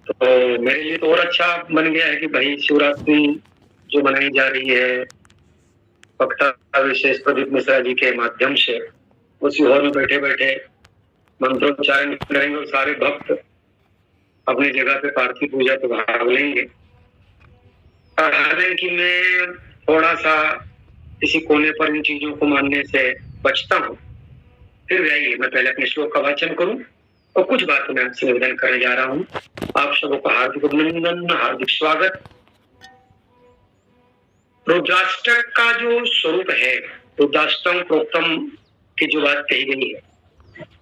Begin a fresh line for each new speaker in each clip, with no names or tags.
तो मेरे लिए तो और अच्छा बन गया है कि भाई शिवरात्रि जो मनाई जा रही है वक्ता विशेष प्रदीप मिश्रा जी के माध्यम से, उसी हॉल में बैठे बैठे मंत्रोच्चारण करेंगे और सारे भक्त अपनी जगह पे पार्थिव पूजा पे भाग लेंगे। हालांकि मैं थोड़ा सा किसी कोने पर इन चीजों को मानने से बचता हूँ। फिर भी आइए मैं पहले अपने श्लोक का वाचन करूं और कुछ बातें मैं आपसे निवेदन करने जा रहा हूँ। आप सबों का हार्दिक अभिनंदन, हार्दिक स्वागत। रुद्राष्टक का जो स्वरूप है, रुद्राष्टम प्रोक्तम की जो बात कही गई है,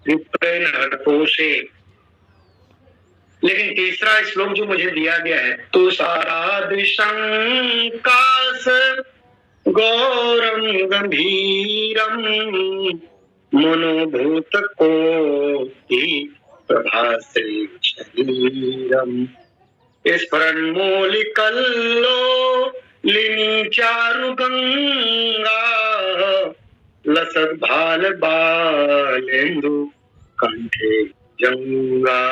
विप्रेण हर्षोषे, लेकिन तीसरा श्लोक जो मुझे दिया गया है, तुषारादिशंकास गौरम गंभीरम मनोभूत कोटि प्रभासे शरीरम स्फुरन्मूलिकल्लो लिनि चारु गंगा लसद भाल बालेन्दु कंठे जंगा,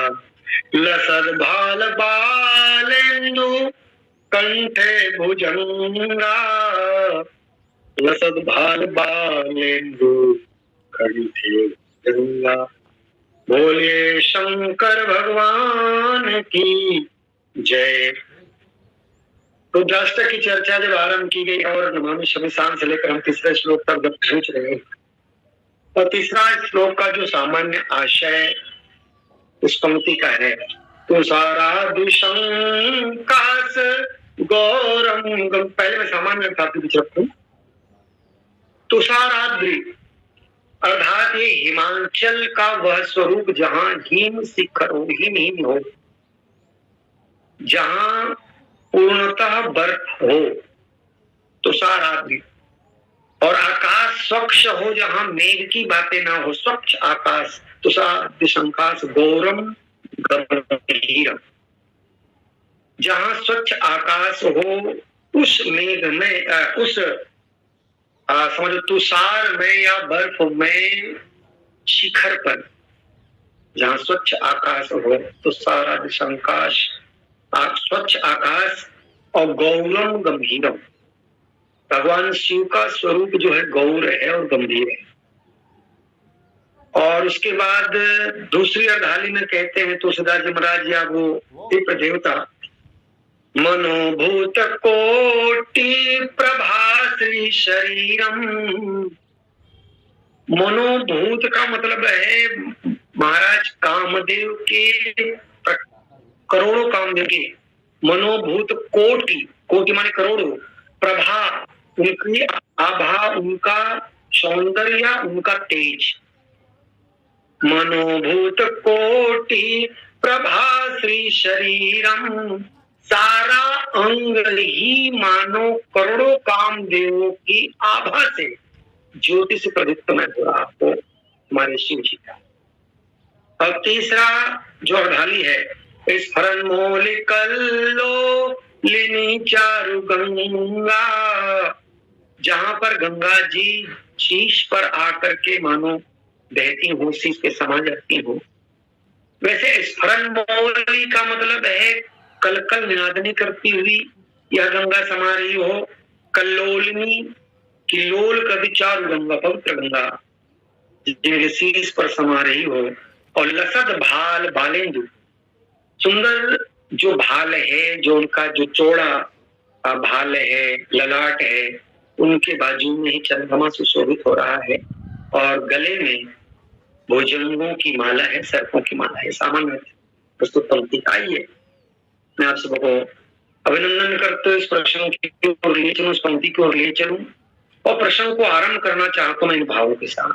लसद भाल बालेन्दु कंठे भुजंगा, लसद भाल बालेन्दु कंठे जंगा। बोलिए शंकर भगवान की जय। रुद्राष्टक की चर्चा जब आरंभ की गई और नमामि शमिशान से लेकर हम तीसरे श्लोक तक जब पहुंच रहे हैं, और तीसरा श्लोक का जो सामान्य आशय इस पंक्ति का है, तुषारादिशंकास गौरम, पहले मैं सामान्य अर्थात रखूं। तुषाराद्रि अर्थात ये हिमाचल का वह स्वरूप जहां हिम शिखर हो, हिम हो, जहां पूर्णतः बर्फ हो, तुषाराद्रि। और आकाश स्वच्छ हो, जहां मेघ की बातें ना हो, स्वच्छ आकाश, तुषारादिशंकास गौरम गंभीरम, जहां स्वच्छ आकाश हो, उस मेघ में उस समझो तुषार में या बर्फ में शिखर पर जहां स्वच्छ आकाश हो, तुषारादिशंकास स्वच्छ आकाश, और गौरम गंभीरम, भगवान शिव का स्वरूप जो है गौर है और गंभीर है। और उसके बाद दूसरी अर्धाली में कहते हैं तुलसीदास जी महाराज या वो दिव्य देवता, मनोभूत कोटि प्रभाश्री शरीरम। मनोभूत का मतलब है महाराज कामदेव के, करोड़ों कामदेव के मनोभूत कोटि, कोटि माने करोड़ों, प्रभा उनकी आभा, उनका सौंदर्य, उनका तेज। मनोभूत कोटि प्रभा श्री शरीरम, सारा अंग ही मानो करोड़ों कामदेवों की आभा से ज्योति से प्रदीप्तमय हो रहा हो हमारे शिव जी का। और तीसरा जो अर्धाली है, स्फुरन्मूलिकल्लो लिनि चारु गंगा, जहां पर गंगा जी शीश पर आकर के मानो बहती हो, शीश पे समा जाती हो। वैसे स्फुरन्मूली का मतलब है कलकल निनादनी करती हुई यह गंगा समा रही हो। कल्लोलिनी, किलोल कभी चारु गंगा, पवित्र गंगा जिनके शीश पर समा रही हो। और लसद भाल बालेन्दु, सुंदर जो भाल है, जो उनका जो चौड़ा भाल है, ललाट है, उनके बाजू में ही चंद्रमा सुशोभित हो रहा है, और गले में भुजंगों की माला है, सर्पों की माला है। सामान्य प्रस्तुत पंक्ति आइए मैं आप सबको अभिनंदन करते हुए इस प्रश्न की ओर ले चलूं, इस पंक्ति की ओर ले चलूं, और प्रश्न को आरंभ करना चाहता हूं इन भावों के साथ।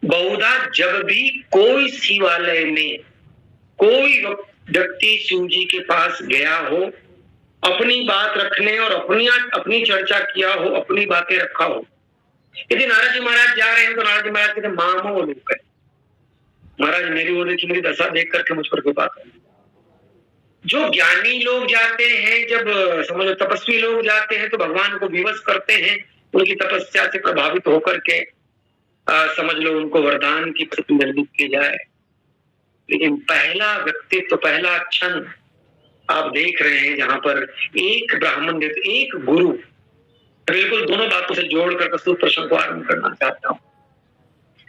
बहुधा जब भी कोई शिवालय में कोई व्यक्ति शिव जी के पास गया हो, अपनी बात रखने और अपनी चर्चा किया हो, अपनी बातें रखा हो, यदि नारद जी महाराज जा रहे हैं तो नारद जी महाराज कहते मामो लोक है, महाराज मेरी ओर की मेरी दशा देख करके मुझ पर कृपा करें। जो ज्ञानी लोग जाते हैं, जब समझो तपस्वी लोग जाते हैं, तो भगवान को विवश करते हैं, उनकी तपस्या से प्रभावित होकर के समझ लो उनको वरदान की निर्मित की जाए। लेकिन पहला व्यक्तित्व, पहला क्षण आप देख रहे हैं जहां पर एक ब्राह्मण देवता, एक गुरु, बिल्कुल दोनों बातों से जोड़कर प्रस्तुत प्रश्न को आरंभ करना चाहता हूं।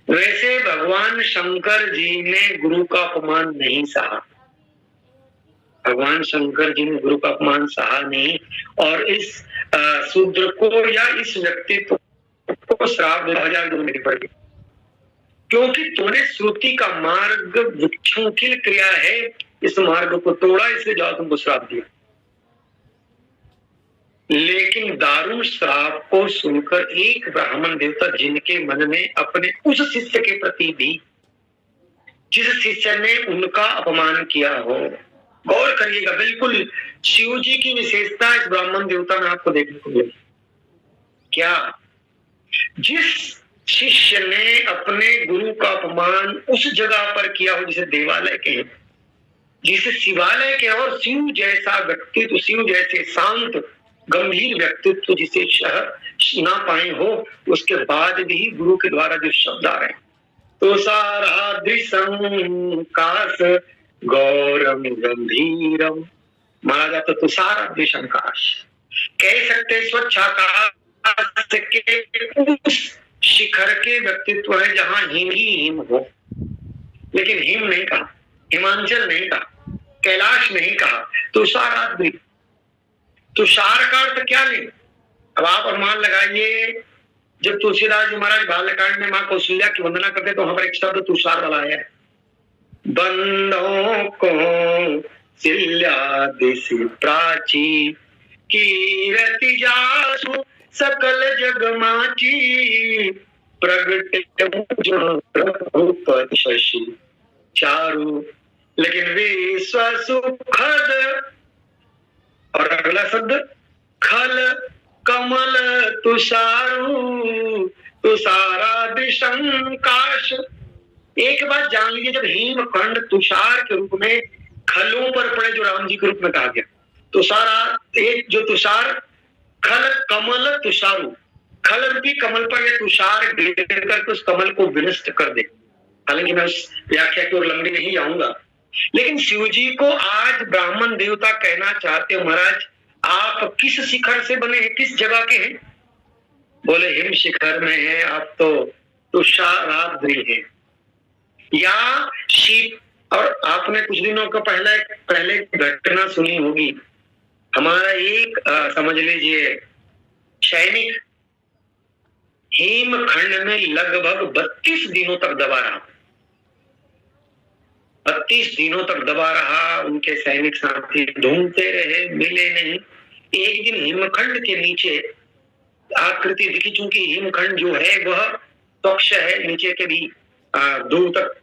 वैसे भगवान शंकर जी ने गुरु का अपमान नहीं सहा, भगवान शंकर जी ने गुरु का अपमान सहा नहीं, और इस शूद्र को या इस व्यक्तित्व को श्राप 2000 देनी पड़ी, क्योंकि तूने श्रुति का मार्ग विच्छृंखल क्रिया है, इस मार्ग को तोड़ा, इसलिए जाओ तुमको श्राप दिया। लेकिन दारुण श्राप को सुनकर एक ब्राह्मण देवता जिनके मन में अपने उस शिष्य के प्रति भी, जिस शिष्य ने उनका अपमान किया हो, गौर करिएगा, बिल्कुल शिव जी की विशेषता इस ब्राह्मण देवता में आपको देखने को मिलेगी। क्या? जिस शिष्य ने अपने गुरु का अपमान उस जगह पर किया हो जिसे देवालय के, जिसे शिवालय के, और शिव जैसा व्यक्तित्व, शिव जैसे शांत गंभीर व्यक्तित्व जिसे शह ना पाए हो, उसके बाद भी गुरु के द्वारा जो शब्द आ रहे हैं, तो सारा दृश्यम काश गौरम गंभीरम, माना जाता तो सारा दृश्यकाश, कह सकते स्वच्छ आकाश के उस शिखर के व्यक्तित्व है जहां हिम ही हिम हो, लेकिन हिम नहीं कहा, हिमांचल नहीं कहा, कैलाश नहीं कहा, तुषाराद्रि। तुषार का अर्थ क्या ले? अब आप अनुमान लगाइए, जब तुलसीदास जी महाराज बालकांड में मां कौशल्या की वंदना करते तो वहां पर एक शब्द तुषार वाला है, बंधों को सिल्या दिशि प्राची, कीरति जासु सकल जग माची, प्रगट प्रभु पद शशि चारु, लेकिन विश्व सुखद, और अगला शब्द खल कमल तुषारु, तुषारा दिशंकाश। एक बात जान लीजिए, जब हिमखंड तुषार के रूप में खलों पर पड़े, जो राम जी के रूप में कहा गया, तुषारा, एक जो तुषार, खल कमल तुषारु, खल रूपी कमल पर यह तुषार गिर करके उस कमल को विनष्ट कर दे। हालांकि मैं उस व्याख्या की ओर लंबी नहीं जाऊंगा, लेकिन शिव जी को आज ब्राह्मण देवता कहना चाहते हो, महाराज आप किस शिखर से बने हैं, किस जगह के हैं? बोले हिम शिखर में है, आप तो तुषाराद्रि हैं या शीत। और आपने कुछ दिनों का पहले घटना सुनी होगी, हमारा एक समझ लीजिए सैनिक हिमखंड में लगभग 32 दिनों तक दबा रहा, 32 दिनों तक दबा रहा, उनके सैनिक साथी ढूंढते रहे, मिले नहीं। एक दिन हिमखंड के नीचे आकृति दिखी, चूंकि हिमखंड जो है वह स्वच्छ है, नीचे के भी दूर तक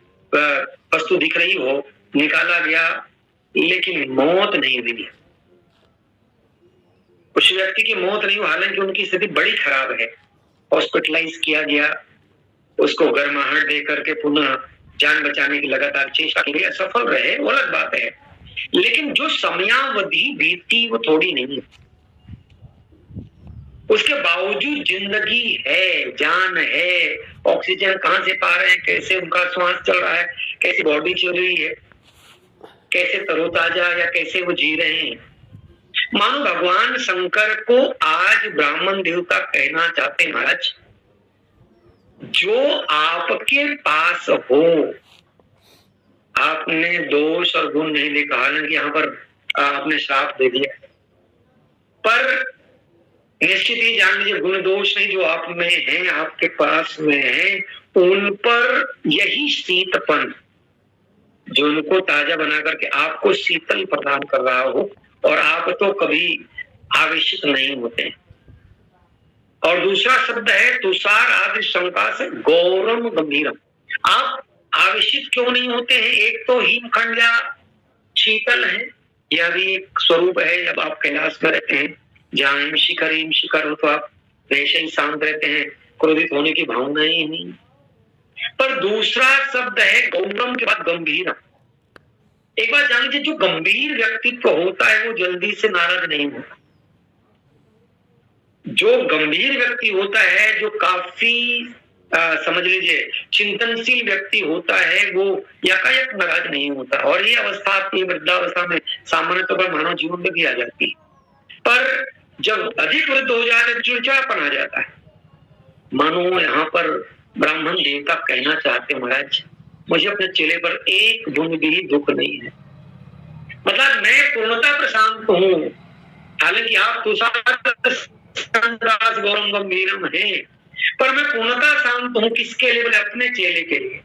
वस्तु दिख रही हो, निकाला गया, लेकिन मौत नहीं हुई, उस व्यक्ति की मौत नहीं हुई, हालांकि उनकी स्थिति बड़ी खराब है। हॉस्पिटलाइज किया गया, उसको गर्माहट दे करके पुनः जान बचाने की लगातार चेष्टा की गई, असफल रहे, वो अलग बात है, लेकिन जो समयावधि बीती वो थोड़ी नहीं है। उसके बावजूद जिंदगी है, जान है, ऑक्सीजन कहां से पा रहे हैं, कैसे उनका श्वास चल रहा है, कैसी बॉडी चल रही है, कैसे तरोताजा या कैसे वो जी रहे हैं। मानो भगवान शंकर को आज ब्राह्मण देवता कहना चाहते हैं, महाराज जो आपके पास हो, आपने दोष और गुण नहीं देखा, हालांकि यहाँ पर आपने श्राप दे दिया, पर निश्चित ही जान लीजिए गुण दोष नहीं जो आप में है, आपके पास में है, उन पर यही शीतपन जो उनको ताजा बना करके आपको शीतल प्रदान कर रहा हो, और आप तो कभी आवेशित नहीं होते। और दूसरा शब्द है तुषार आदि शंका से गौरम गंभीरम, आप आवेशित क्यों नहीं होते हैं? एक तो हिमखंड या शीतल है, यह भी एक स्वरूप है। जब आप कैलाश में रहते हैं जहाँ हिम शिखर हो तो आप वैसे ही शांत रहते हैं, क्रोधित होने की भावना ही नहीं। पर दूसरा शब्द है गौरम के बाद गंभीरम। एक बात जान लीजिए, जो गंभीर व्यक्तित्व होता है वो जल्दी से नाराज नहीं होता। जो गंभीर व्यक्ति होता है, जो काफी समझ लीजिए चिंतनशील व्यक्ति होता है वो यकायक नाराज नहीं होता, और ये अवस्था आपकी वृद्धावस्था में सामान्य तौर पर मानव जीवन में भी आ जाती है। पर जब अधिक वृद्ध हो जाते तो चिड़चिड़ापन आ जाता है। मानो यहाँ पर ब्राह्मण देवता कहना चाहते हैं, महाराज मुझे अपने चेले पर एक बूंद भी दुख नहीं है, मतलब मैं पूर्णतः प्रशांत हूँ। हालांकि आप गौरम गंभीरम है, पर मैं पूर्णतः शांत हूँ। किसके लिए? बोले अपने चेले के लिए,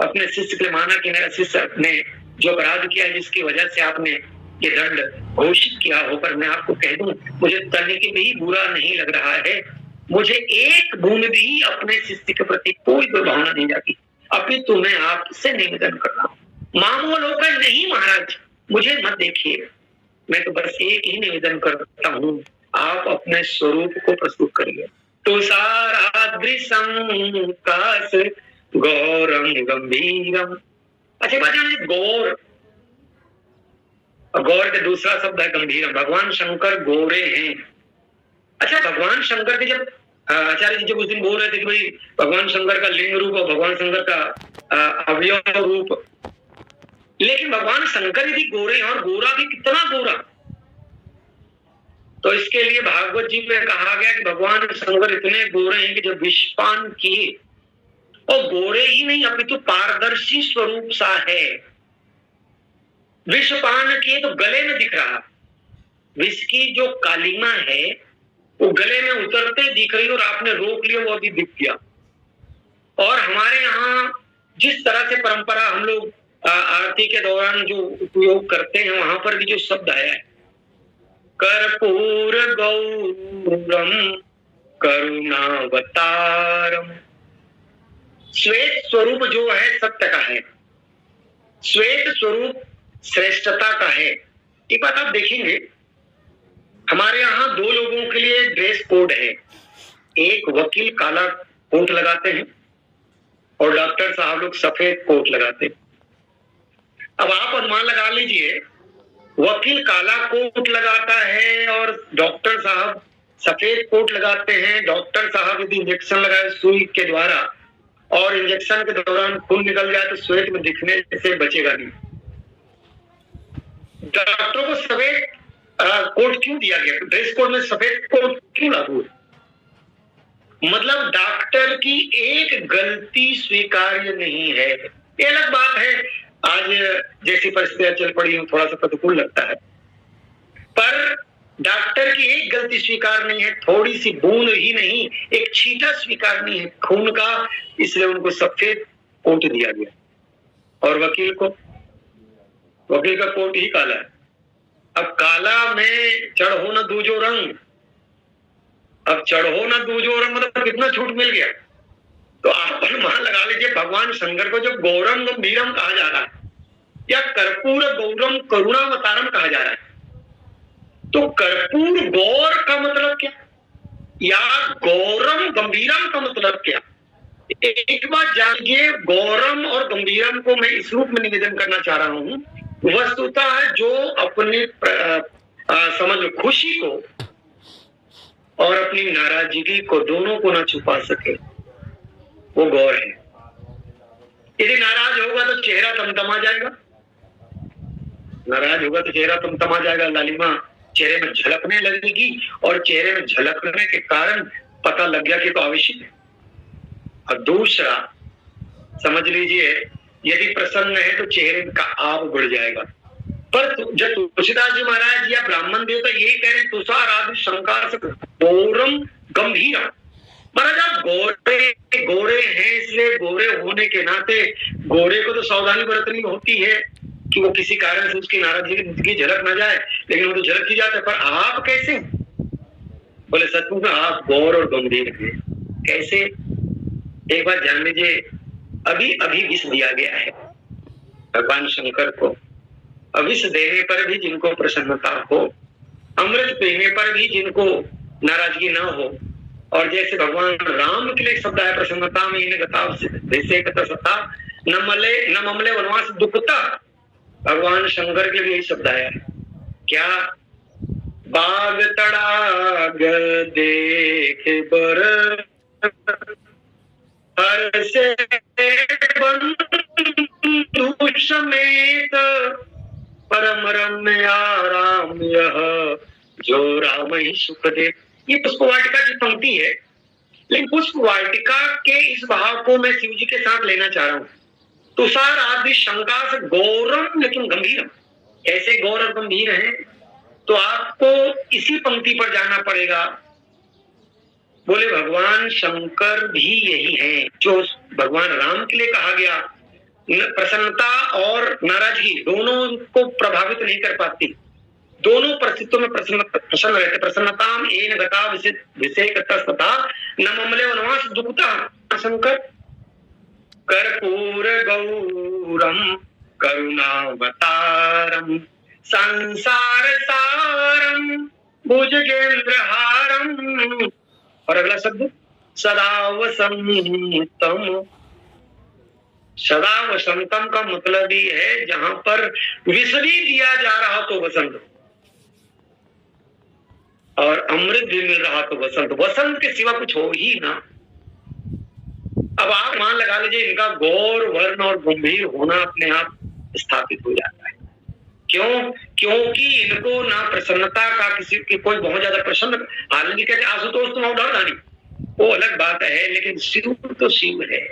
अपने शिष्य के लिए। माना कि मेरा शिष्य ने जो अपराध किया है, जिसकी वजह से आपने ये दंड घोषित किया हो, पर मैं आपको कह दूं मुझे तनिक भी बुरा नहीं लग रहा है। मुझे एक बूंद भी अपने शिष्य के प्रति कोई दुर्भावना नहीं जाती। अपितु मैं आपसे निवेदन कर रहा हूँ, मामोलोकन नहीं महाराज, मुझे मत देखिए। मैं तो बस एक ही निवेदन करता हूँ, आप अपने स्वरूप को प्रस्तुत करिए। तुषारादृशं काश गौरम गंभीरम। अच्छा बात है, गौर, गौर के दूसरा शब्द है गंभीरम। भगवान शंकर गोरे हैं। अच्छा भगवान शंकर के जब आचार्य जी जब उस दिन बोल रहे थे कि भाई भगवान शंकर का लिंग रूप और भगवान शंकर का अवयव रूप, लेकिन भगवान शंकर यदि गोरे हैं और गोरा भी कितना गोरा, तो इसके लिए भागवत जी में कहा गया कि भगवान शंकर इतने गोरे हैं कि जब विषपान किए, और गोरे ही नहीं अपितु पारदर्शी स्वरूप सा है। विषपान किए तो गले में दिख रहा, विष की जो कालिमा है वो गले में उतरते दिख रही, और आपने रोक लिया वो अभी दिख गया। और हमारे यहाँ जिस तरह से परंपरा हम लोग आरती के दौरान जो उपयोग करते हैं, वहां पर भी जो शब्द आया है कर्पूर गौरम करुणावतारम, श्वेत स्वरूप जो है सत्य का है, श्वेत स्वरूप श्रेष्ठता का है। एक बात आप देखेंगे, हमारे यहाँ दो लोगों के लिए ड्रेस कोड है। एक वकील काला कोट लगाते हैं और डॉक्टर साहब लोग सफेद कोट लगाते हैं। अब आप अनुमान लगा लीजिए, वकील काला कोट लगाता है और डॉक्टर साहब सफेद कोट लगाते हैं। डॉक्टर साहब यदि इंजेक्शन लगाए सुई के द्वारा और इंजेक्शन के दौरान खून निकल जाए तो श्वेत में दिखने से बचेगा नहीं। डॉक्टरों को सफेद कोट क्यों दिया गया? ड्रेस कोड में सफेद कोट क्यों लागू है? मतलब डॉक्टर की एक गलती स्वीकार्य नहीं है। ये अलग बात है, आज जैसी परिस्थितियां चल पड़ी हैं थोड़ा सा प्रतिकूल लगता है, पर डॉक्टर की एक गलती स्वीकार नहीं है, थोड़ी सी बूंद ही नहीं, एक छींटा स्वीकार नहीं है खून का, इसलिए उनको सफेद कोट दिया गया। और वकील को, वकील का कोट ही काला है। अब काला में चढ़ो न दूजो रंग, अब चढ़ो न दूजो रंग मतलब कितना छूट मिल गया। तो आप अनुमान लगा लीजिए, भगवान शंकर को जब गौरम गंभीरम कहा जा रहा है या कर्पूर गौरम करुणावतारम कहा जा रहा है, तो कर्पूर गौर का मतलब क्या या गौरम गंभीरम का मतलब क्या? एक बात जानिए, गौरम और गंभीरम को मैं इस रूप में निवेदन करना चाह रहा हूं, वस्तुतः जो अपने समझ लो खुशी को और अपनी नाराजगी को दोनों को ना छुपा सके, वो गौर है। यदि नाराज होगा तो चेहरा तमतमा जाएगा, नाराज होगा तो चेहरा तमतमा जाएगा, लालिमा चेहरे में झलकने लगेगी, और चेहरे में झलकने के कारण पता लग गया कि तो आवश्यक है। और दूसरा समझ लीजिए, यदि प्रसन्न है तो चेहरे का आप बढ़ जाएगा। पर जब तुलसीदास जी महाराज या ब्राह्मण देवता ये कह रहे हैं तुषार आदि शंका से गौरम गंभीरम, महाराज आप गोरे गोरे हैं, इसलिए गोरे होने के नाते गोरे को तो सावधानी बरतनी होती है कि वो किसी कारण से उसकी नाराजगी की झलक ना जाए, लेकिन वो तो झलक ही जाता है। पर आप कैसे? बोले सचमुच में आप गौर और गंभीर हैं। कैसे? एक बात जान लीजिए, अभी अभी विष दिया गया है भगवान शंकर को। विष देने पर भी जिनको प्रसन्नता हो, अमृत पीने पर भी जिनको नाराजगी ना हो, और जैसे भगवान राम के लिए शब्द है प्रसन्नता में इन्हें गता न ममले वनवास दुखता, भगवान शंकर के लिए यही शब्द आया है। क्या? बाग तड़ाग देख बर हर से बंधु समेत परम रम्य आराम यह जो राम ही सुख दे। ये पुष्प वाटिका की पंक्ति है, लेकिन पुष्प वाटिका के इस भाव को मैं शिव जी के साथ लेना चाह रहा हूं। तुषार आदि शंका से गौरम लेकिन गंभीरम, ऐसे गौर और गंभीर हैं तो आपको इसी पंक्ति पर जाना पड़ेगा। बोले भगवान शंकर भी यही हैं जो भगवान राम के लिए कहा गया। प्रसन्नता और नाराजगी दोनों को प्रभावित नहीं कर पाती, दोनों परिस्थितियों में प्रसन्न रहते। प्रसन्नताम एन गता विषयकतस्तथा न ममले वनवास दुखता शंकर कर्पूर गौरम करुणावतारम संसार सारम भुजगेंद्रहारम। और अगला शब्द सदा वसंतम। सदा वसंतम का मतलब ही है जहां पर विष भी दिया जा रहा तो वसंत, और अमृत भी मिल रहा तो वसंत। वसंत के सिवा कुछ हो ही ना। अब आप मान लगा लीजिए इनका गौर वर्ण और गंभीर होना अपने आप स्थापित हो जाता है। क्यों? क्योंकि इनको ना प्रसन्नता का किसी की कोई बहुत ज्यादा प्रसन्न, हालांकि कहते आशुतोष तुम उधर धानी, वो अलग बात है, लेकिन शिव तो शिव है,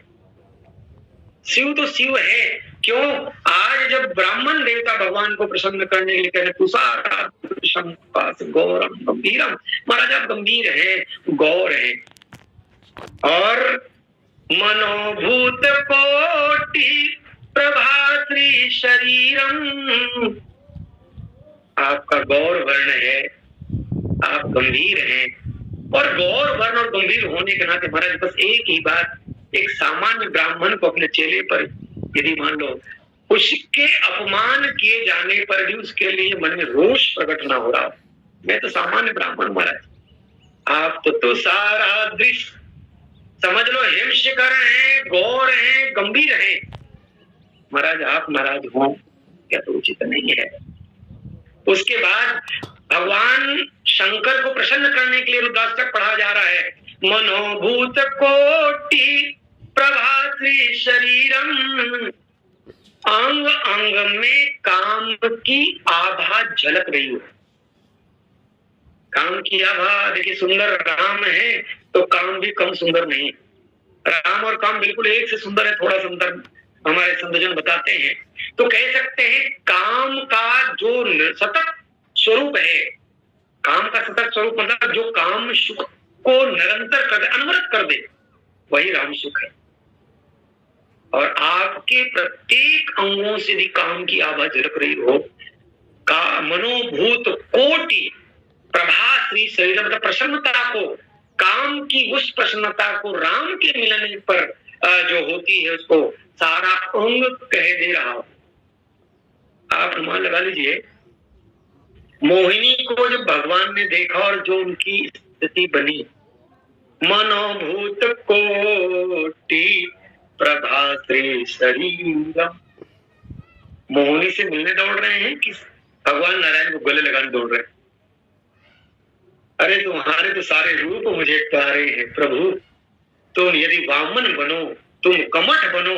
शिव तो शिव है। क्यों? आज जब ब्राह्मण देवता भगवान को प्रसन्न करने के लिए कहते तुषार गौरम गंभीरम, महाराज आप गंभीर है, गौर है। और मनोभूत कोटि प्रभाश्री शरीरम, आपका गौर वर्ण है, आप गंभीर हैं। और गौर वर्ण और गंभीर होने के नाते महाराज बस एक ही बात, एक सामान्य ब्राह्मण को अपने चेले पर यदि मान लो उसके अपमान किए जाने पर भी उसके लिए मन में रोष प्रकट ना हो रहा, मैं तो सामान्य ब्राह्मण महाराज, आप तो सारा दृश्य समझ लो हिमशिखर हैं, गौर हैं, गंभीर हैं, महाराज आप नाराज हो क्या तो उचित नहीं है। उसके बाद भगवान शंकर को प्रसन्न करने के लिए रुद्राष्टक पढ़ा जा रहा है। मनोभूत कोटि प्रभाश्री शरीरम, अंग अंग में काम की आभा झलक रही हो। काम की आभा, देखिए सुंदर राम है तो काम भी कम सुंदर नहीं। राम और काम बिल्कुल एक से सुंदर है, थोड़ा सुंदर हमारे संतजन बताते हैं। तो कह सकते हैं काम का जो सतत स्वरूप है, काम का सतत स्वरूप मतलब जो काम सुख को निरंतर कर दे, अनवरत कर दे, वही राम सुख है। और आपके प्रत्येक अंगों से भी काम की आभा झलक रही हो। का मनोभूत कोटि प्रभाश्री शरीर, मतलब प्रसन्नता को, काम की उस प्रसन्नता को राम के मिलने पर जो होती है उसको सारा अंग कह दे रहा हो। आप अनुमान लगा लीजिए मोहिनी को जब भगवान ने देखा और जो उनकी स्थिति बनी, मनोभूत कोटि प्रभाश्री शरीरम, मोहिनी से मिलने दौड़ रहे हैं कि भगवान नारायण को गले लगाने दौड़ रहे हैं। अरे तुम्हारे तो सारे रूप मुझे प्यारे हैं प्रभु, तुम यदि वामन बनो, तुम कमठ बनो,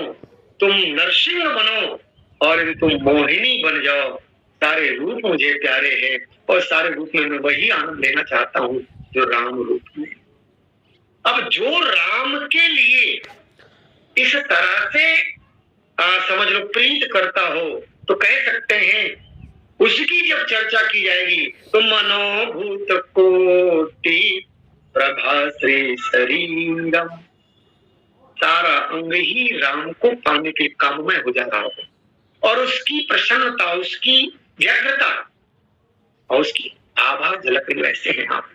तुम नरसिंह बनो, और यदि तुम मोहिनी बन जाओ, सारे रूप मुझे प्यारे हैं। और सारे रूप में मैं वही आनंद लेना चाहता हूं जो राम रूप में। अब जो राम के लिए इस तरह से समझ लो प्रीत करता हो तो कह सकते हैं उसकी जब चर्चा की जाएगी तो मनोभूत कोटि प्रभाश्री शरीरम, सारा अंग ही राम को पाने के काम में हो जा रहा हो। और उसकी प्रसन्नता, उसकी व्यग्रता और उसकी आभा झलक वैसे हैं। आप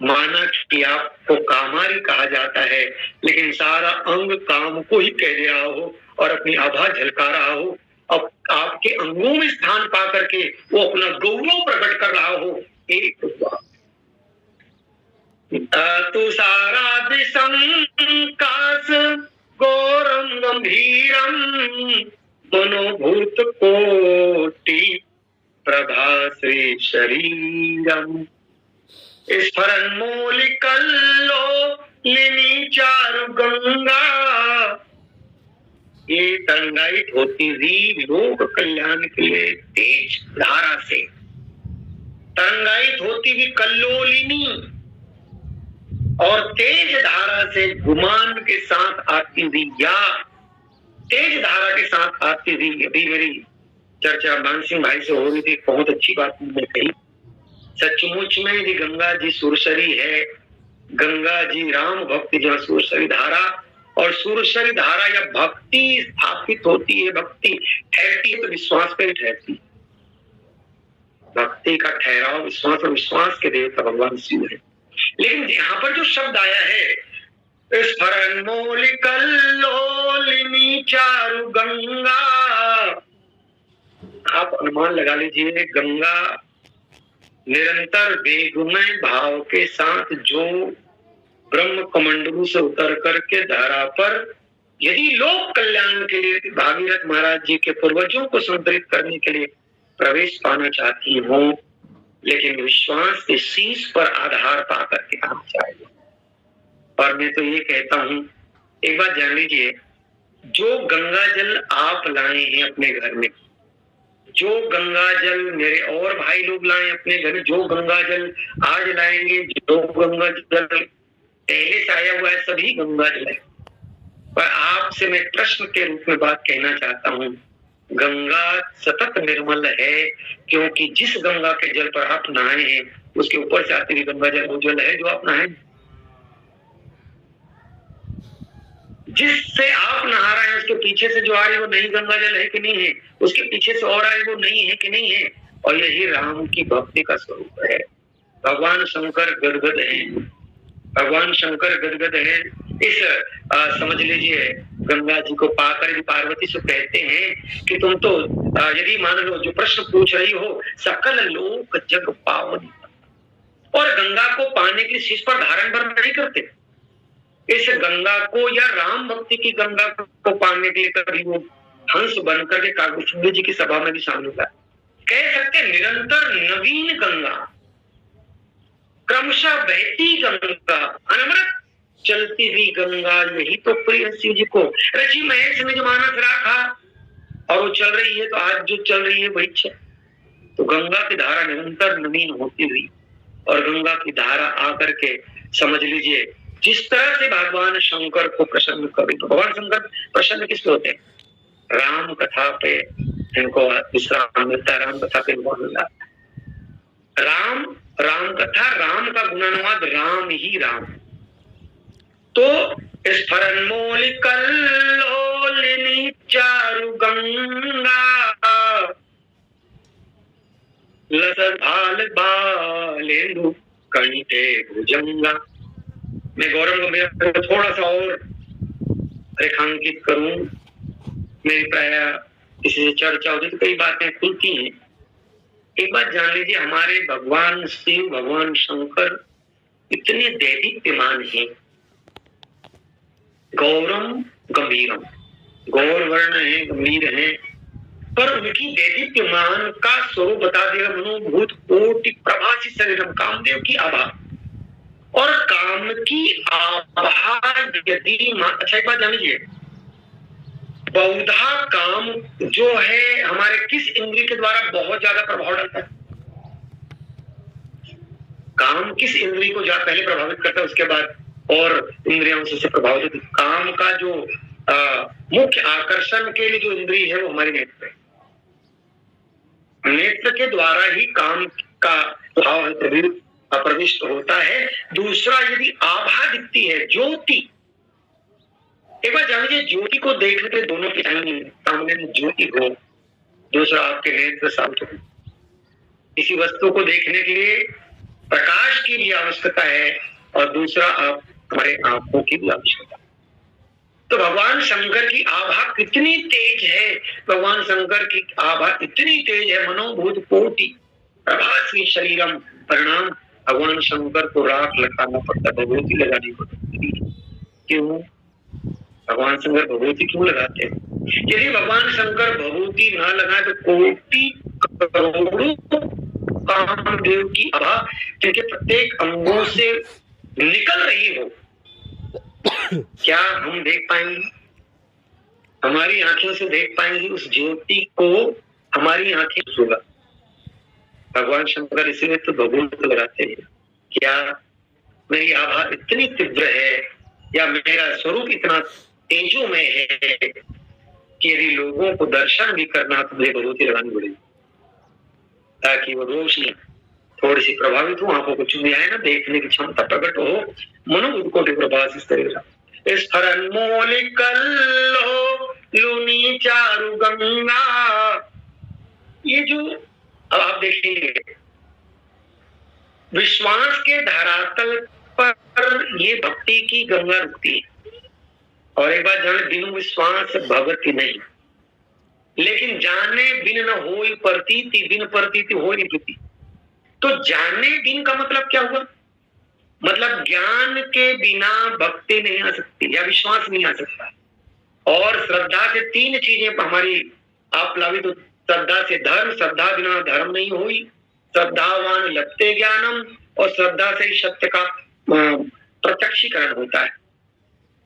माना कि आपको कामारी कहा जाता है, लेकिन सारा अंग काम को ही कह दे रहा हो और अपनी आभा झलका रहा हो। अब आपके अंगों में स्थान पा करके वो अपना गौरव प्रकट कर रहा हो। एक तुषारा दिशंकाश गौरम गंभीरम, मनोभूत कोटि प्रभाश्री शरीरम, स्फुरन्मूलिकल्लो लेनी चारु गंगा, ये तरंगायित होती हुई लोक कल्याण के लिए तेज धारा से, तरंगायित होती हुई कल्लोलिनी और तेज धारा से गुमान के साथ आती हुई या तेज धारा के साथ आती हुई, अभी मेरी चर्चा मानसिंह भाई से हो रही थी, बहुत अच्छी बात मैंने कही। सचमुच में यदि गंगा जी सुरसरी है, गंगा जी राम भक्ति जहाँ सुरसरी धारा, और सुरसरी धारा या भक्ति स्थापित होती है, भक्ति ठहरती है तो विश्वास पे ही ठहरती है। भक्ति का ठहराव विश्वास, और विश्वास के देवता भगवान शिव है। लेकिन यहाँ पर जो शब्द आया है, कल्लोलिनी चारु गंगा, आप अनुमान लगा लीजिए, गंगा निरंतर वेगमय भाव के साथ जो ब्रह्म कमंडलू से उतर करके धारा पर यदि लोक कल्याण के लिए भागीरथ महाराज जी के पूर्वजों को संतरित करने के लिए प्रवेश पाना चाहती हो, लेकिन विश्वास के शीश पर आधार पा करके आना चाहिए। और मैं तो ये कहता हूं, एक बात जान लीजिए, जो गंगा जल आप लाए हैं अपने घर में, जो गंगा जल मेरे और भाई लोग लाए अपने घर में, जो गंगा जल आज लाएंगे, जो गंगा जल पहले से आया हुआ है, सभी गंगा जल है। पर आपसे मैं प्रश्न के रूप में बात कहना चाहता हूं, गंगा सतत निर्मल है, क्योंकि जिस गंगा के जल पर आप नहाए हैं उसके ऊपर से आती हुई गंगा जल वो जल है जो आप नहाए। जिससे आप नहा रहे हैं उसके पीछे से जो आ रही है वो नई गंगा जल है कि नहीं है, उसके पीछे से और आ रही वो नई है कि नहीं है। और यही राम की भक्ति का स्वरूप है। भगवान शंकर गदगद है, भगवान शंकर गदगद है। इस समझ लीजिए, गंगा जी को पाकर पार्वती से कहते हैं कि तुम तो यदि मान लो जो प्रश्न पूछ रही हो, सकल लोक जग पावन, और गंगा को पाने के शीश पर धारण भर नहीं करते। इस गंगा को या राम भक्ति की गंगा को पाने के लिए कभी वो हंस बनकर के कागभूषण जी की सभा में भी शामिल हुआ। कह सकते निरंतर नवीन गंगा, क्रमशः बहती गंगा, अनवरत चलती हुई गंगा, यही तो प्रिय शिव जी को। रची महेश में जो मानस रखा और वो चल रही है, तो आज जो चल रही है वही है। तो गंगा की धारा निरंतर नवीन होती हुई, और गंगा की धारा आकर के समझ लीजिए जिस तरह से भगवान शंकर को प्रसन्न करें। तो भगवान शंकर प्रसन्न किस पे होते हैं? राम कथा पे इनको विश्राम मिलता है, राम कथा पे मिलता है। राम राम कथा, राम का गुणानुवाद राम ही राम। तो स्फरन्मूलि कल्लोलिनी चारु गंगा, लसत भाल बालेंदु कंठे भुजंगा। मैं गौरव गंभीर को थोड़ा सा और रेखांकित करूं, मेरी प्राय किसी से चर्चा होती तो कई बातें खुलती हैं। एक बात जान लीजिए, हमारे भगवान शिव, भगवान शंकर इतने दैदीप्यमान हैं, गौरम गंभीरम, गौर वर्ण है, गंभीर है, पर उनकी दैदीप्यमान का स्वरूप बता देगा मनोभूत कोटि प्रभासी शरीरम, कामदेव की आभा। और काम की आभा यदि अच्छा एक बात जान लीजिए, बहुधा काम जो है हमारे किस इंद्रिय के द्वारा बहुत ज्यादा प्रभाव डालता है? काम किस इंद्रिय को पहले प्रभावित करता है, उसके बाद और इंद्रियों से प्रभावित। काम का जो मुख्य आकर्षण के लिए जो इंद्रिय है वो हमारी नेत्र है। नेत्र के द्वारा ही काम का भाव प्रविष्ट होता है। दूसरा, यदि आभा दिखती है, ज्योति, एक बार जानिए, ज्योति को देखने के दोनों के सामने में ज्योति हो, दूसरा आपके नेत्र शांत हो। किसी वस्तु को देखने के लिए प्रकाश की भी आवश्यकता है, और दूसरा आप हमारे आंखों की भी आवश्यकता। तो भगवान शंकर की आभा कितनी तेज है, भगवान शंकर की आभा इतनी तेज है, मनोभूत कोटि प्रभासी शरीरम। परिणाम भगवान शंकर को राख लगाना पड़ता, भगवती लगानी पड़ती। क्यों? भगवान शंकर भगवती क्यों लगाते हैं? यदि भगवान शंकर भगवती ना लगाए तो कोटि करोड़ों कामदेव की आभा जिनके प्रत्येक अंगों से निकल रही हो, क्या हम देख पाएंगे? हमारी आंखों से देख पाएंगे उस ज्योति को? हमारी आंखें होगा। भगवान शंकर इसीलिए तो भगवंत लगाते हैं। क्या मेरी आभा इतनी तीव्र है या मेरा स्वरूप इतना तेजोमय है कि यदि लोगों को दर्शन भी करना तो मुझे भगवती लगानी पड़ेगी, ताकि वो रोशनी थोड़ी सी प्रभावित हो, आंखों को चुन आए ना, देखने की क्षमता प्रकट हो, मनोबुद्ध को प्रभास इस तरह का स्फरन मोलिकल्लो लुनी चारु गंगा। ये जो अब आप देखेंगे विश्वास के धरातल पर ये भक्ति की गंगा रुकती है। और एक बार जाने बिनु विश्वास भगति नहीं, लेकिन जाने बिन न होई प्रतीति, बिन प्रतीति होई नहीं प्रीति। तो जाने बिन का मतलब क्या हुआ? मतलब ज्ञान के बिना भक्ति नहीं आ सकती या विश्वास नहीं आ सकता। और श्रद्धा से तीन चीजें हमारी आप प्लावित। तो श्रद्धा से धर्म, श्रद्धा बिना धर्म नहीं हुई, श्रद्धावान लभते ज्ञानम, और श्रद्धा से ही सत्य का प्रत्यक्षीकरण होता है।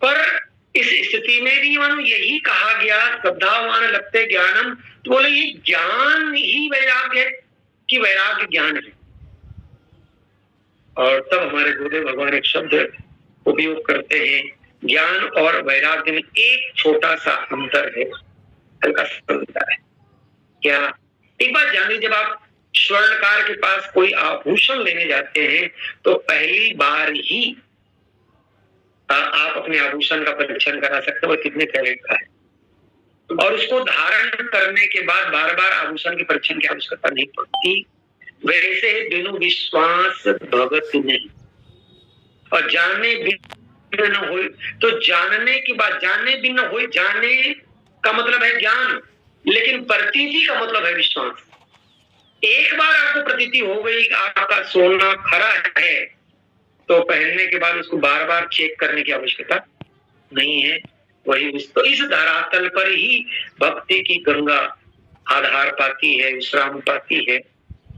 पर इस स्थिति में भी मानो यही कहा गया श्रद्धावान लभते ज्ञानम, तो बोले ये ज्ञान ही वैराग्य है कि वैराग्य ज्ञान है? और तब हमारे गुरुदेव भगवान एक शब्द उपयोग करते हैं, ज्ञान और वैराग्य में एक छोटा सा अंतर है, हल्का सा अंतर है। क्या? एक बात जानिए, जब आप स्वर्णकार के पास कोई आभूषण लेने जाते हैं तो पहली बार ही आप अपने आभूषण का परीक्षण करा सकते हो कितने कैरेट का है, और उसको धारण करने के बाद बार बार आभूषण के परीक्षण की आवश्यकता नहीं पड़ती। वैसे बिनु विश्वास भगत नहीं, और जाने बिन न हो, तो जानने की बात, जाने बिन न हो, जाने का मतलब है ज्ञान, लेकिन प्रतीति का मतलब है विश्वास। एक बार आपको प्रतीति हो गई आपका सोना खरा है, तो पहनने के बाद उसको बार बार चेक करने की आवश्यकता नहीं है। वही तो इस धरातल पर ही भक्ति की गंगा आधार पाती है, विश्राम पाती है।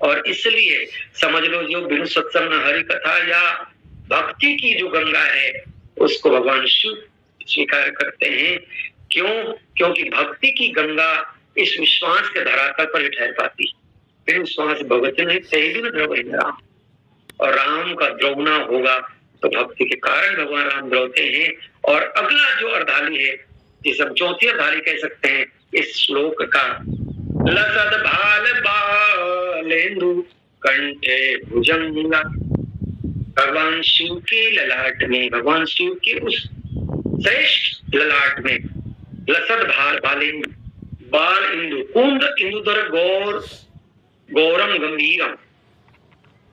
और इसलिए समझ लो, जो बिनु सत्संग हरि कथा या भक्ति की जो गंगा है उसको भगवान शिव स्वीकार करते हैं। क्यों? क्योंकि भक्ति की गंगा इस विश्वास के धरातल पर ठहर पाती। बिनु विश्वास भगत नहीं तेजी में द्रव राम, और राम का द्रवना होगा तो भक्ति के कारण भगवान राम द्रवते हैं। और अगला जो अर्धाली है, जिसे हम चौथी अर्धाली कह सकते हैं इस श्लोक का, लसद भाल बालेंदु कंठे भुजंगा। भगवान शिव के ललाट में, भगवान शिव के उस श्रेष्ठ ललाट में लसद भाल बालेंदु, बाल इंदु, कुंद इंदुधर गौर गौरम गंभीरम।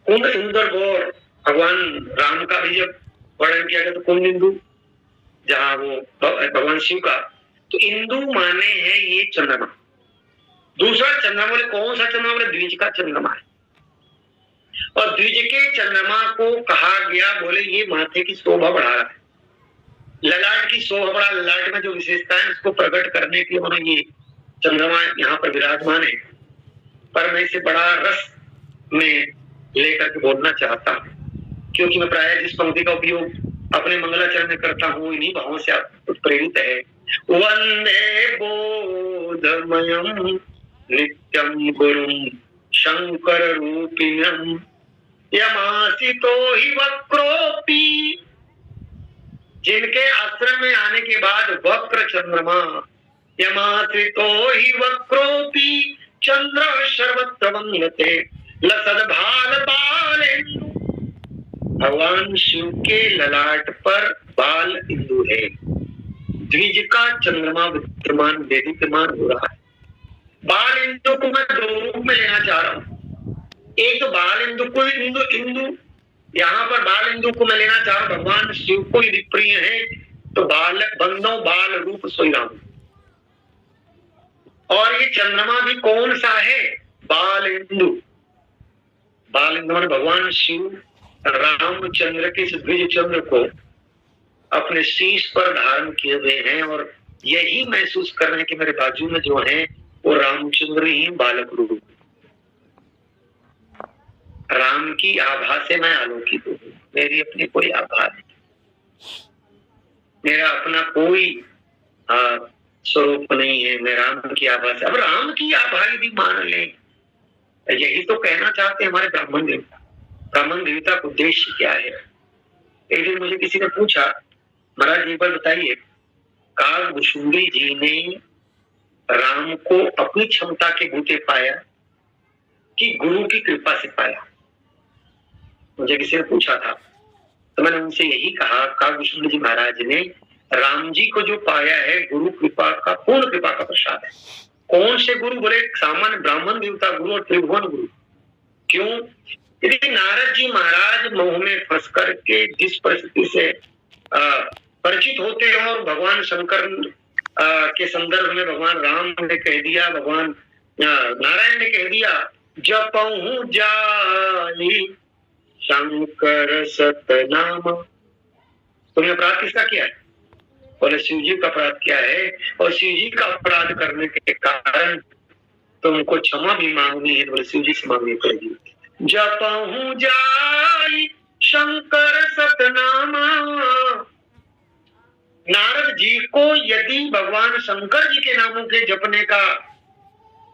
कुंद इंदुधर गौर, भगवान राम का भी जब वर्णन किया गया तो कुंद इंदु, जहां वो भगवान शिव का, तो इंदु माने हैं ये चंद्रमा। दूसरा चंद्रमा बोले कौन सा चंद्रमा? बोले द्विज का चंद्रमा है। और द्विज के चंद्रमा को कहा गया, बोले ये माथे की शोभा बढ़ा रहा है, ललाट की शोभा बढ़ा, ललाट में जो विशेषता है उसको प्रकट करने के लिए बोले ये चंद्रमा यहाँ पर विराजमान है। पर मैं इसे बड़ा रस में लेकर के बोलना चाहता हूँ, क्योंकि मैं प्राय जिस पंक्ति का उपयोग अपने मंगलाचरण में करता हूँ इन्हीं भावों से प्रेरित है। वंदे बोधमयम् नित्यं गुरुं शंकर रूपिणम् यमासितो हि वक्रोपि। जिनके आश्रम में आने के बाद वक्र चंद्रमा, यमासितो हि वक्रोपि चंद्र सर्वत्र वंदते लसद भाल बालेंदु। भगवान शिव के ललाट पर बाल इंदु है, द्विज का चंद्रमा विद्यमान विद्यमान हो रहा है। बाल इंदु को मैं दो रूप में लेना चाह रहा हूँ। एक तो बाल इंदु को इंदु इंदु, यहाँ पर बाल इंदु को मैं लेना चाह रहा हूँ भगवान शिव को यदि प्रिय है तो बाल बंदो बाल रूप सोई राम। और ये चंद्रमा भी कौन सा है? बाल इंदु। बाल इंदु ने भगवान शिव रामचंद्र के द्विज चंद्र को अपने शीश पर धारण किए हुए हैं, और यही महसूस कर रहे हैं कि मेरे बाजू में जो है वो रामचंद्र ही बालक रूप। राम की आभा से मैं आलोकित हूँ, मेरी अपनी कोई आभा नहीं। मेरा अपना कोई स्वरूप नहीं है, मैं राम की आभा से। अब राम की आभा यदि मान लें, यही तो कहना चाहते हैं हमारे ब्राह्मण देवता। ब्राह्मण देवता का उद्देश्य क्या है? एक दिन मुझे किसी ने पूछा, महाराज एक बार बताइए, कालभुषुंडी जी ने राम को अपनी क्षमता के बूते पाया कि गुरु की कृपा से पाया? मुझे किसी ने पूछा था, तो मैंने उनसे यही कहा, कालभुषुंडी जी महाराज ने राम जी को जो पाया है गुरु कृपा का, पूर्ण कृपा का प्रसाद है। कौन से गुरु? बोले सामान्य ब्राह्मण देवता गुरु और त्रिभुवन गुरु। क्यों? यदि नारद जी महाराज मोह में फंस करके जिस परिस्थिति से परिचित होते हैं और भगवान शंकर के संदर्भ में भगवान राम ने कह दिया, भगवान नारायण ने कह दिया, जपहु जाई शंकर सतनाम। तुमने अपराध किसका किया है? बोले शिव जी का अपराध किया है, और शिव जी का अपराध करने के कारण तुमको क्षमा भी मांगनी है। बोले शिव जी से मांगनी पड़ेगी। जपहु जाई शंकर सतनामा। नारद जी को यदि भगवान शंकर जी के नामों के जपने का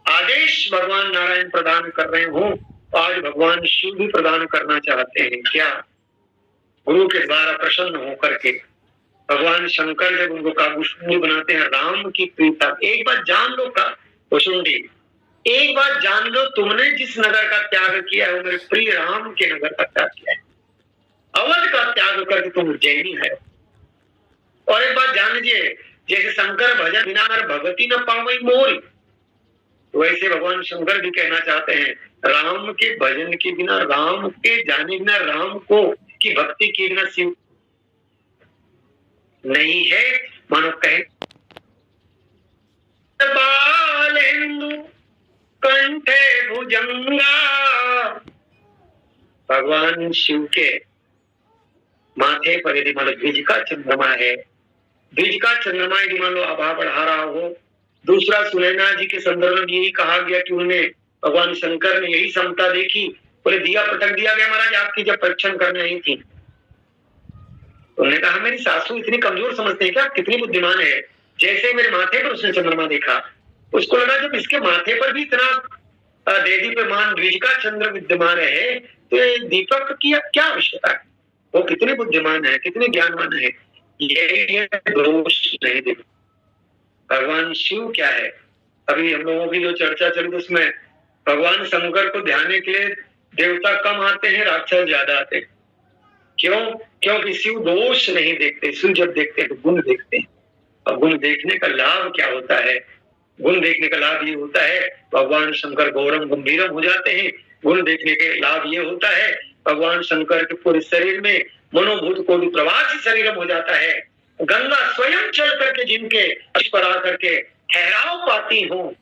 आदेश भगवान नारायण प्रदान कर रहे हो, आज भगवान शिव भी प्रदान करना चाहते हैं क्या? गुरु के द्वारा प्रसन्न होकर के भगवान शंकर जब उनको कालभुषुंडी बनाते हैं, राम की प्रीता। एक बात जान लो कालभुषुंडी, एक बात जान लो, तुमने जिस नगर का त्याग किया है वो मेरे प्रिय राम के नगर का त्याग किया है। अवध का त्याग करके तुम उज्जैनी है। और एक बात जान लीजिए, जैसे शंकर भजन बिना मेरे भगवती न पावई मोरी, वैसे भगवान शंकर भी कहना चाहते हैं, राम के भजन के बिना, राम के जाने बिना, राम को की भक्ति के बिना शिव नहीं है। मानो कहे बालेंदु कंठे भुजंगा। भगवान शिव के माथे पर यदि मान लो द्विज का चंद्रमा है, द्विज का चंद्रमा यदि मान लो आभा बढ़ा रहा हो। दूसरा, सुनैना जी के संदर्भ में यही कहा गया कि उन्हें भगवान शंकर ने यही समता देखी, बोले दिया पटक दिया गया महाराज आपकी जब परीक्षण करने आई थी। उन्होंने कहा मेरी सासू इतनी कमजोर समझते हैं क्या? कितनी बुद्धिमान है। जैसे मेरे माथे पर उसने चंद्रमा देखा, उसको लगा जब इसके माथे पर भी इतना देदीप्यमान द्विज का चंद्र विद्यमान है, तो दीपक की क्या आवश्यकता है? वो कितने बुद्धिमान है, कितने ज्ञानवान है, ये दोष नहीं देखो। भगवान शिव क्या है? अभी हम लोगों की जो चर्चा चली उसमें भगवान शंकर को ध्यान के लिए देवता कम आते हैं, राक्षस ज्यादा आते हैं। क्यों? क्योंकि शिव दोष नहीं देखते, शिव जब देखते हैं तो गुण देखते हैं। और गुण देखने का लाभ क्या होता है? गुण देखने का लाभ ये होता है, भगवान शंकर गौरम गंभीरम हो जाते हैं। गुण देखने के लाभ ये होता है, भगवान शंकर के पूरे शरीर में मनोभूत कोटि प्रवासी शरीरम हो जाता है। गंगा स्वयं चल करके जिनके पर आकर के ठहराव पाती हो।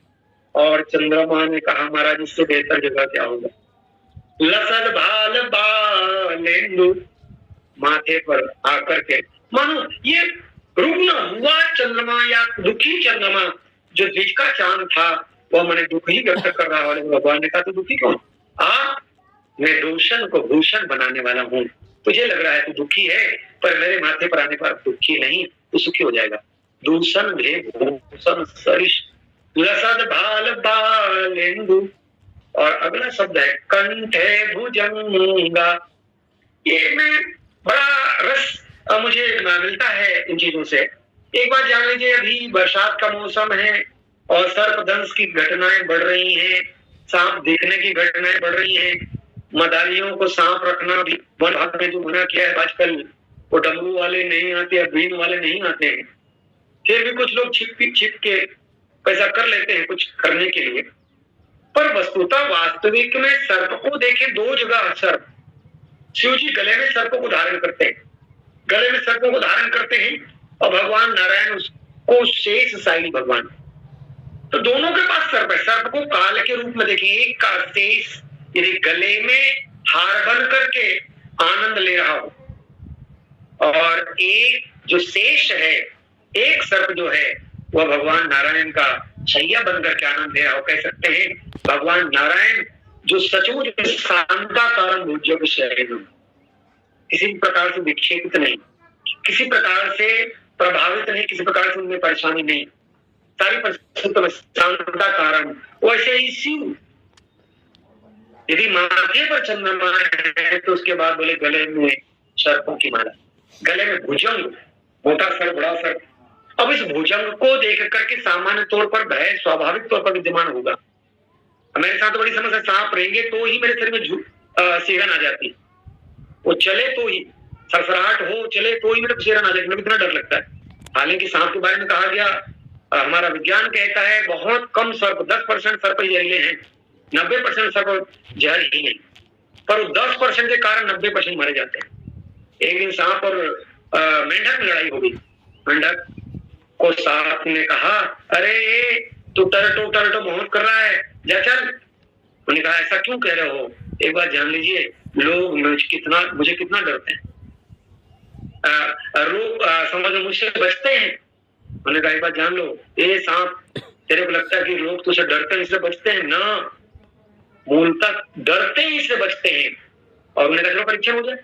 और चंद्रमा ने कहा महाराज इससे बेहतर जगह क्या होगा? लसद भाल बालेंदु, माथे पर आकर के मानो ये रुग्ण हुआ चंद्रमा या दुखी चंद्रमा, जो द्विज का चांद था वो मैंने दुख ही व्यक्त कर रहा है। भगवान ने कहा तो दुखी कौन? मैं दूषण को भूषण बनाने वाला हूँ। तुझे लग रहा है तू दुखी है, पर मेरे माथे पर आने पर दुखी नहीं, तू सुखी हो जाएगा। दूषण भे भूषण सरिष लसद भाल बालेंदु। और अगला शब्द है कंठे भुजंगा। ये में बड़ा रस मुझे मिलता है इन चीजों से। एक बार जान लीजिए, अभी बरसात का मौसम है और सर्पदंश की घटनाएं बढ़ रही हैं, सांप देखने की घटनाएं बढ़ रही हैं। मदारियों को सांप रखना भी वन विभाग ने जो मना किया है आजकल, वो डमरू वाले नहीं आते, बीन वाले नहीं आते हैं, फिर भी कुछ लोग छिप के पैसा कर लेते हैं कुछ करने के लिए। पर वस्तुतः वास्तविक में सर्प को देखें, दो जगह सर्प, शिव जी गले में सर्पों को धारण करते हैं, गले में सर्पों को धारण करते हैं, और भगवान नारायण उसको शेष साई भगवान, तो दोनों के पास सर्प है। सर्प को काल के रूप में देखें, एक का शेष यदि गले में हार बन करके आनंद ले रहा हो, और एक जो शेष है, एक सर्प जो है वह भगवान नारायण का शैया बनकर के आनंद ले रहा हो। कह सकते हैं भगवान नारायण जो सचमुच शांताकारं भुजग शयनम, किसी प्रकार से विक्षेपित नहीं, किसी प्रकार से प्रभावित नहीं, किसी प्रकार से उनमें परेशानी नहीं, सारी परिस्थितियों में शांतता कारण। वैसे ही शिव, यदि माथे पर चंद्रमा है तो उसके बाद बोले गले में सर्पों की माला, गले में भुजंग, मोटा सर बड़ा सर। अब इस भुजंग को देख करके सामान्य तौर पर भय स्वाभाविक तौर पर विद्यमान होगा। मेरे साथ बड़ी समस्या, सांप रहेंगे तो ही मेरे शरीर में सिहरन आ जाती, वो चले तो ही, सरसराहट हो चले तो ही मेरे को सिहरन आ जाती, मेरे को इतना डर लगता है। हालांकि सांप के बारे में कहा गया, हमारा विज्ञान कहता है बहुत कम सर्प, 10% सर्प जहरीले हैं, 90% सर्प जहर ही नहीं, पर 10% के कारण 90% मारे जाते हैं। एक दिन सांप और मेंढक में लड़ाई हो गई। मेंढक को सांप ने कहा, अरे तू टरटो बहुत कर रहा है, जा चल। उन्होंने कहा, ऐसा क्यों कह रहे हो, एक बात जान लीजिए, लोग मुझे कितना डरते हैं, समझ मुझसे बचते हैं। उन्होंने कहा, एक बात जान लो, ये सांप, तेरे को लगता है कि लोग तुझसे डरते हैं इसलिए बचते हैं ना, मूलतः डरते ही इससे बचते हैं। और उन्होंने कहा, चलो परीक्षण हो जाए।